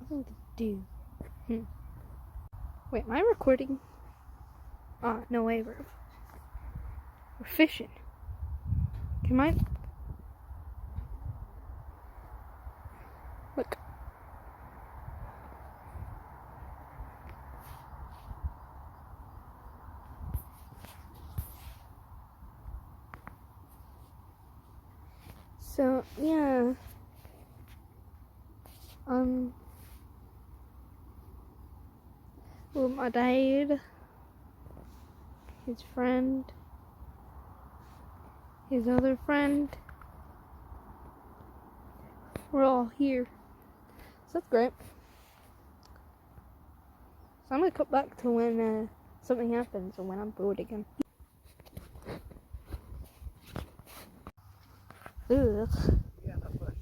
something to do. Wait, am I recording? No way, we're fishing. Can I? Look. So, yeah. Well, my dad, his friend, his other friend, we're all here. So that's great. So I'm gonna cut back to when something happens or when I'm bored again. Ugh. Yeah, that's right.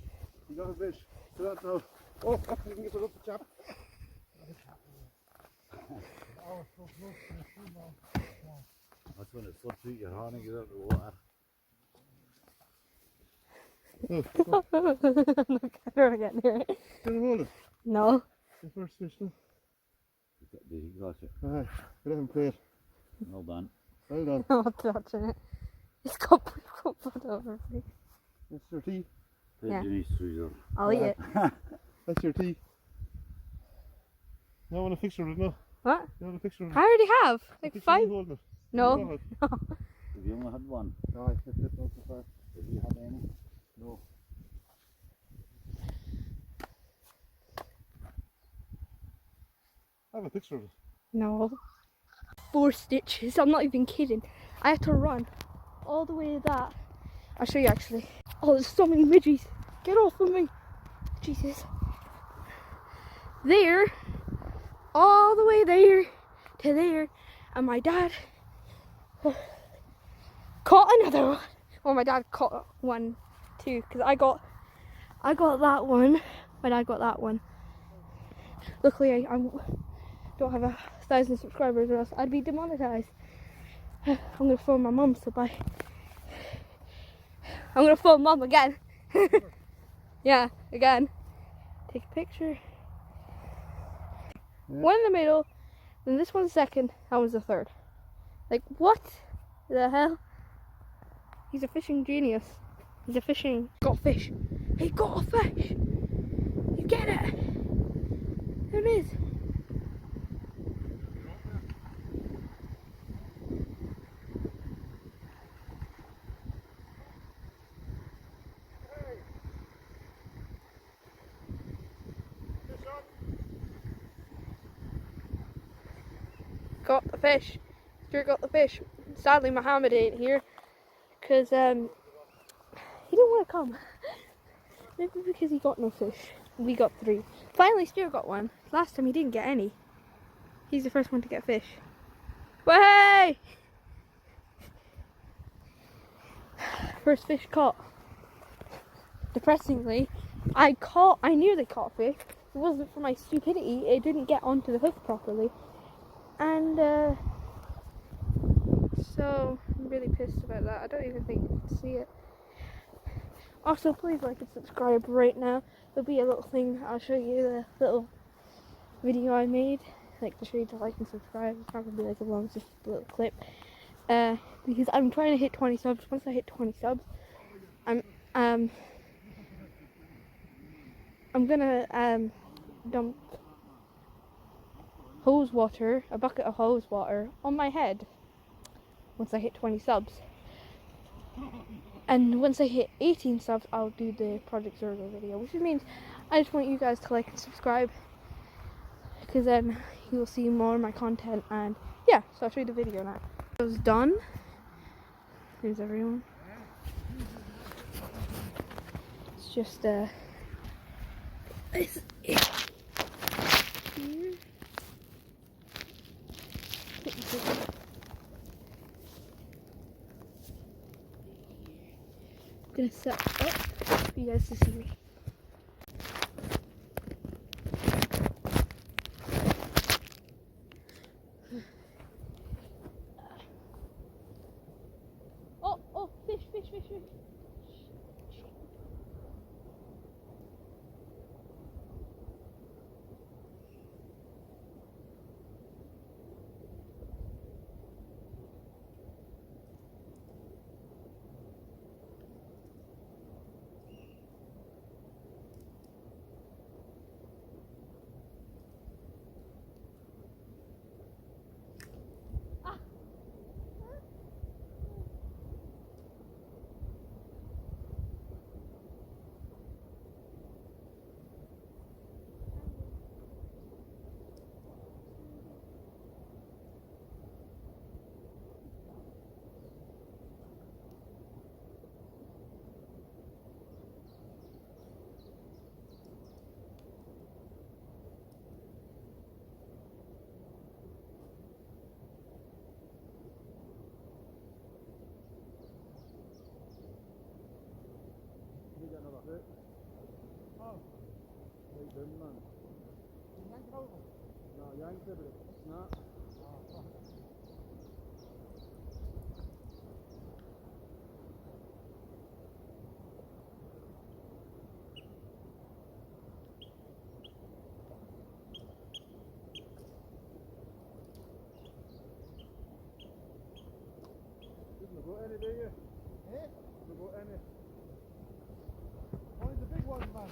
You got a fish. So that's now. Oh, you can get it up the chap. That's when it's up to your hand and get out of the water. Look, I don't get near it. Can you hold it? No. The first fish now. Did he got it? Alright, get him played. Well done. Well done. I'm not touching it. It's got put over me. That's your tea. Yeah. Yeah. I'll eat it. That's your tea. You want a picture of it now? What? You want a picture of it? I already have. Like Picture of 5. you holding it. No. You No. Have you only had one? No, I kept it not so far. Have you had any? No. I have a picture of it. No. 4 stitches. I'm not even kidding. I had to run all the way to that. I'll show you actually. Oh, there's so many midges. Get off of me. Jesus. There. All the way there to there. And my dad caught another one. Well, my dad caught one too. Because I got that one. My dad got that one. Luckily, I don't have 1,000 subscribers or else I'd be demonetized. I'm gonna phone my mum, so bye. I'm gonna phone mum again. Yeah, again. Take a picture. Yeah. One in the middle, then this one's second, that one's the third. Like, what the hell? He's a fishing genius. He's a fishing. Got fish. He got a fish. You get it? There it is. Got the fish. Stuart got the fish. Sadly, Mohammed ain't here because he didn't want to come. Maybe because he got no fish. We got 3. Finally, Stuart got one. Last time he didn't get any. He's the first one to get fish. Way! First fish caught. Depressingly, I nearly caught fish. If it wasn't for my stupidity, it didn't get onto the hook properly. And so I'm really pissed about that. I don't even think you can see it. Also, please like and subscribe right now. There'll be a little thing. I'll show you the little video I made, like to show you to like and subscribe. It's not gonna be like as long as just a little clip. Because I'm trying to hit 20 subs. Once I hit 20 subs, I'm gonna dump hose water, a bucket of hose water on my head once I hit 20 subs. And once I hit 18 subs, I'll do the Project Zergo video, which means I just want you guys to like and subscribe, because then you will see more of my content. And yeah, so I'll show you the video now. It was done. Here's everyone. It's just it's here. I'm gonna set up for you guys to see me. Oh, fish. Oh. Wait, then, man. Yank it over. No, yank it, but it's not. Oh, fuck. Didn't go any, do you? Eh? Didn't go any. Only the big ones, man.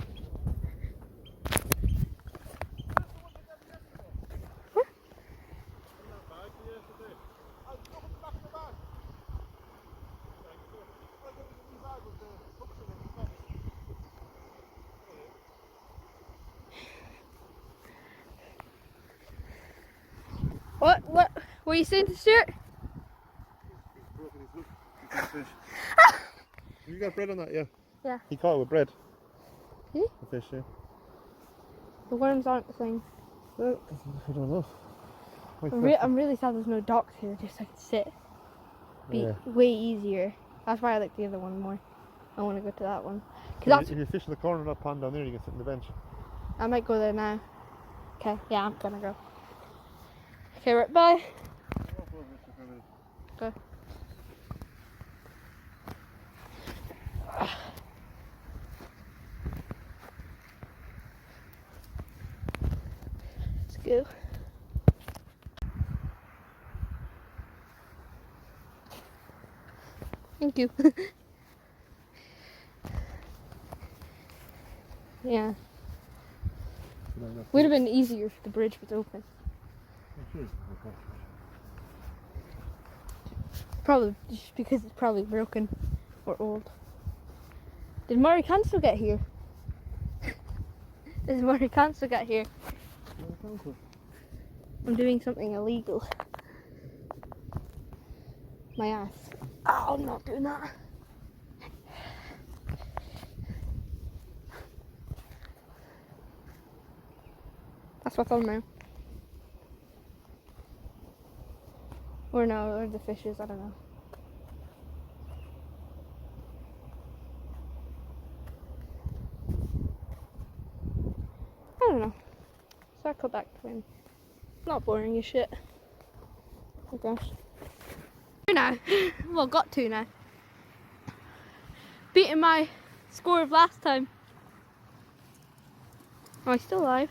What were you saying to Stuart? Fish. You got bread on that, yeah? Yeah. He caught it with bread. Did he? The fish, yeah. The worms aren't the thing. Well, I don't know. I'm really sad there's no docks here, just so I can sit. Be way easier. That's why I like the other one more. I want to go to that one. If you fish in the corner of that pond down there, you can sit on the bench. I might go there now. Okay, yeah, I'm gonna go. Okay, right, bye. Go. Let's go. Thank you. Yeah. Would have been easier if the bridge was open. Probably just because it's probably broken or old. Did Murray Council get here? Did Murray Council get here? I'm doing something illegal. My ass. Oh, I'm not doing that. That's what's on now. Or no, or the fishes, I don't know. I don't know. Circle back when. Not boring as shit. Oh gosh. Now. Well, got to now. Beating my score of last time. Am I still alive?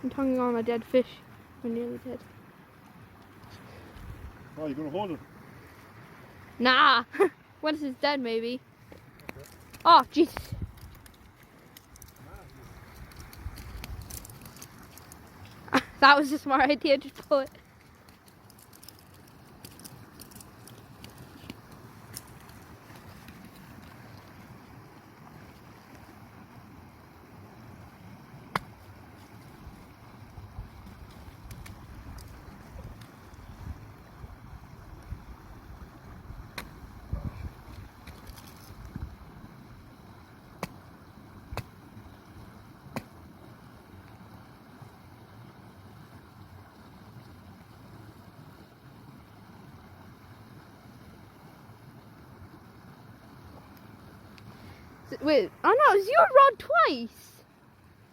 I'm tonguing on a dead fish. We're nearly dead. Oh, you're going to hold it? Nah! Once it's dead, maybe. Okay. Oh, Jesus. That was a smart idea, just pull it. Wait, oh no, it was your rod twice.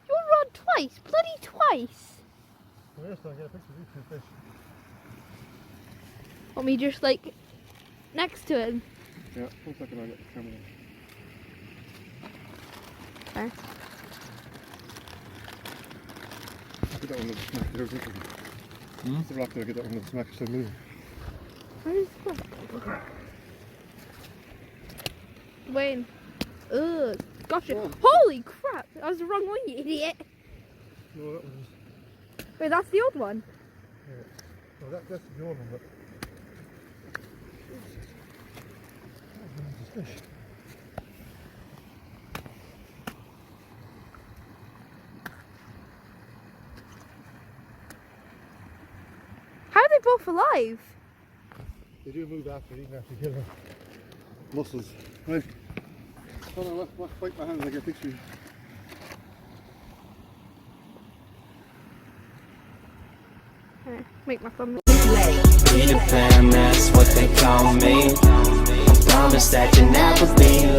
Your rod twice, bloody twice. Well, yes, I'll get a picture of these two fish. Want me just like next to him? Yeah, 1 second, I'll get the camera. Okay. Get that one with the smack. There's the rock there, get that one with the smack. Still moving. Where is that? Wayne. Ugh, gotcha. Oh. Holy crap! That was the wrong one, you idiot. No, that was. Wait, that's the old one. Yeah. No, that's the old one, but. That's fish. How are they both alive? They do move after eating, after killing them. Muscles. Right. Hold on, let's wipe my hands, I get a picture. Make my thumb. Peter Pan, that's what they call me. breakfast that you never be